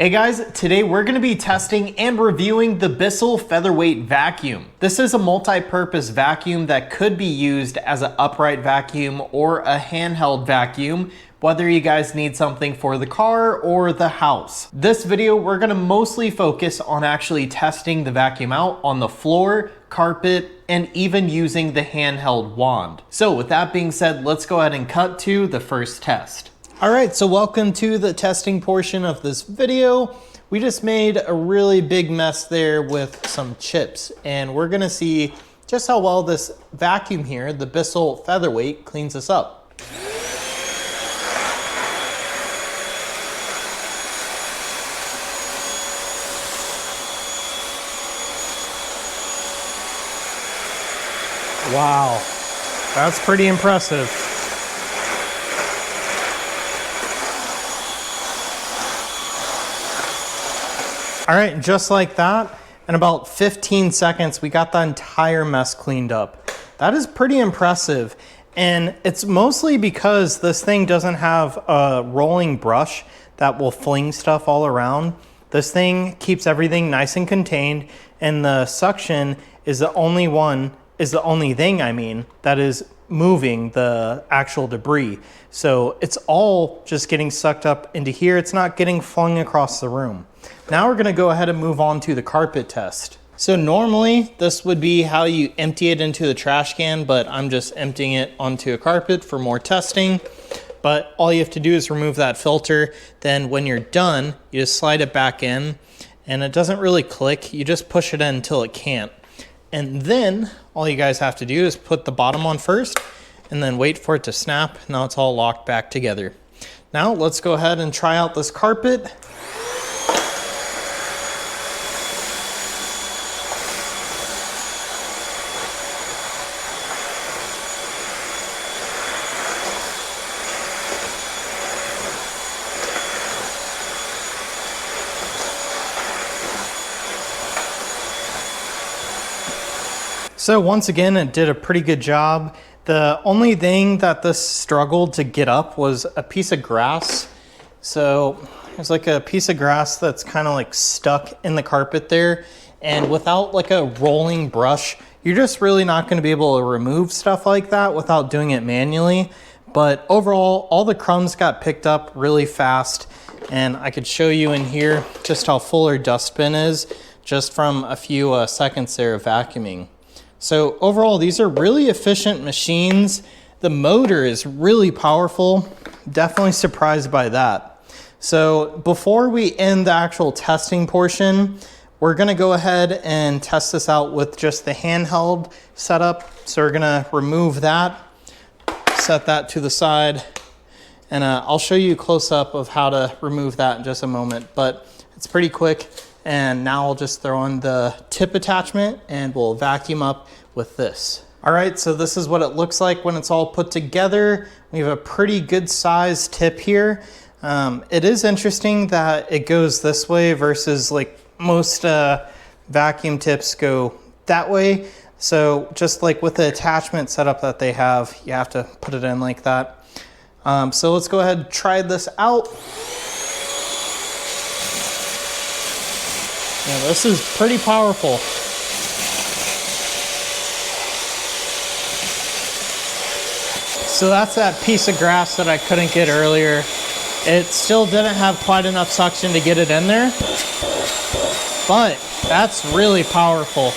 Hey guys, today we're going to be testing and reviewing the Bissell Featherweight vacuum. This is a multi-purpose vacuum that could be used as an upright vacuum or a handheld vacuum, whether you guys need something for the car or the house. This video, we're going to mostly focus on actually testing the vacuum out on the floor, carpet, and even using the handheld wand. So with that being said, let's go ahead and cut to the first test. All right, so welcome to the testing portion of this video. We just made a really big mess there with some chips, and we're gonna see just how well this vacuum here, the Bissell Featherweight, cleans this up. Wow, that's pretty impressive. All right, just like that, in about 15 seconds, we got the entire mess cleaned up. That is pretty impressive. And it's mostly because this thing doesn't have a rolling brush that will fling stuff all around. This thing keeps everything nice and contained, and the suction is the only thing that is moving the actual debris. So it's all just getting sucked up into here. It's not getting flung across the room. Now we're gonna go ahead and move on to the carpet test. So normally this would be how you empty it into the trash can, but I'm just emptying it onto a carpet for more testing. But all you have to do is remove that filter. Then when you're done, you just slide it back in, and it doesn't really click. You just push it in until it can't. And then all you guys have to do is put the bottom on first and then wait for it to snap. Now it's all locked back together. Now let's go ahead and try out this carpet. So once again, it did a pretty good job. The only thing that this struggled to get up was a piece of grass. So there's like a piece of grass that's kind of like stuck in the carpet there. And without like a rolling brush, you're just really not gonna be able to remove stuff like that without doing it manually. But overall, all the crumbs got picked up really fast. And I could show you in here just how full our dustbin is just from a few seconds there of vacuuming. So overall, these are really efficient machines. The motor is really powerful. Definitely surprised by that. So before we end the actual testing portion, we're gonna go ahead and test this out with just the handheld setup. So we're gonna remove that, set that to the side, and I'll show you a close-up of how to remove that in just a moment, but it's pretty quick. And now I'll just throw in the tip attachment and we'll vacuum up with this. All right, so this is what it looks like when it's all put together. We have a pretty good size tip here. It is interesting that it goes this way versus like most vacuum tips go that way. So just like with the attachment setup that they have, you have to put it in like that. So let's go ahead and try this out. Yeah, this is pretty powerful. So that's that piece of grass that I couldn't get earlier. It still didn't have quite enough suction to get it in there, but that's really powerful.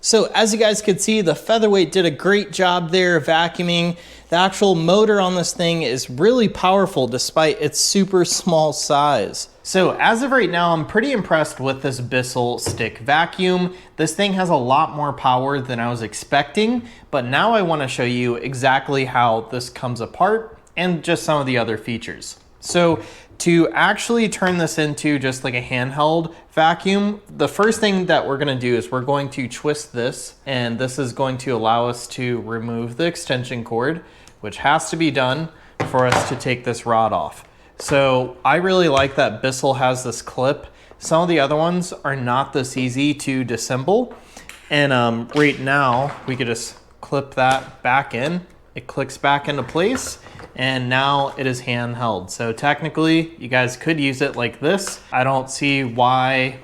So as you guys could see, the Featherweight did a great job there vacuuming. The actual motor on this thing is really powerful despite its super small size. So as of right now, I'm pretty impressed with this Bissell stick vacuum. This thing has a lot more power than I was expecting, but now I want to show you exactly how this comes apart and just some of the other features. So to actually turn this into just like a handheld vacuum, the first thing that we're gonna do is we're going to twist this, and this is going to allow us to remove the extension cord, which has to be done for us to take this rod off. So I really like that Bissell has this clip. Some of the other ones are not this easy to disassemble. And right now we could just clip that back in it clicks back into place, and now it is handheld. So technically, you guys could use it like this. I don't see why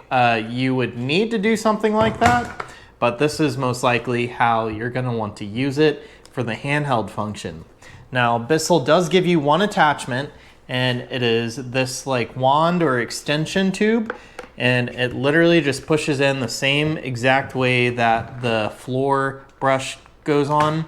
you would need to do something like that, but this is most likely how you're gonna want to use it for the handheld function. Now, Bissell does give you one attachment, and it is this like wand or extension tube, and it literally just pushes in the same exact way that the floor brush goes on,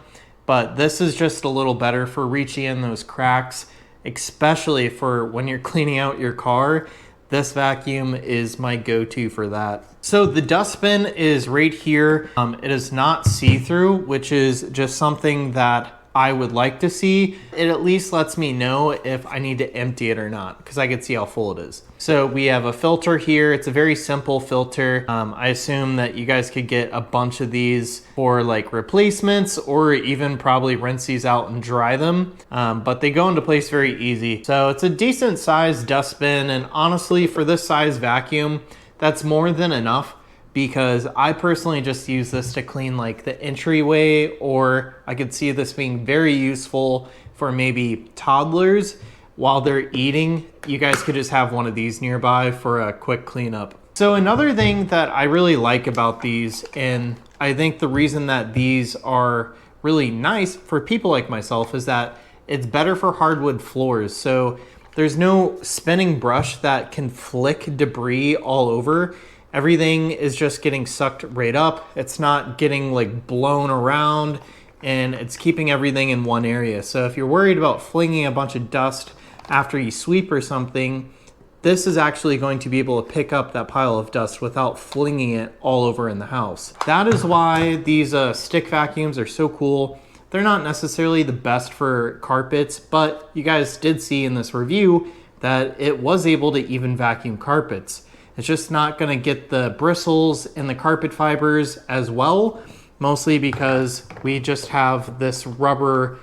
but this is just a little better for reaching in those cracks, especially for when you're cleaning out your car. This vacuum is my go-to for that. So the dustbin is right here. It is not see-through, which is just something that I would like to see. It at least lets me know if I need to empty it or not, because I can see how full it is. So we have a filter here. It's a very simple filter. I assume that you guys could get a bunch of these for like replacements, or even probably rinse these out and dry them. But they go into place very easy. So it's a decent sized dustbin, and honestly, for this size vacuum, that's more than enough, because I personally just use this to clean like the entryway, or I could see this being very useful for maybe toddlers while they're eating. You guys could just have one of these nearby for a quick cleanup. So another thing that I really like about these, and I think the reason that these are really nice for people like myself, is that it's better for hardwood floors. So there's no spinning brush that can flick debris all over. Everything is just getting sucked right up. It's not getting like blown around, and it's keeping everything in one area. So if you're worried about flinging a bunch of dust after you sweep or something, this is actually going to be able to pick up that pile of dust without flinging it all over in the house. That is why these stick vacuums are so cool. They're not necessarily the best for carpets, but you guys did see in this review that it was able to even vacuum carpets. It's just not gonna get the bristles and the carpet fibers as well, mostly because we just have this rubber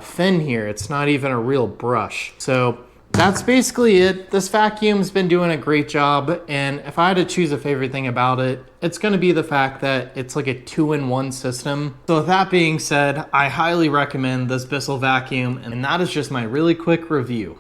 fin here. It's not even a real brush. So that's basically it. This vacuum's been doing a great job, and if I had to choose a favorite thing about it, it's gonna be the fact that it's like a 2-in-1 system. So with that being said, I highly recommend this Bissell vacuum, and that is just my really quick review.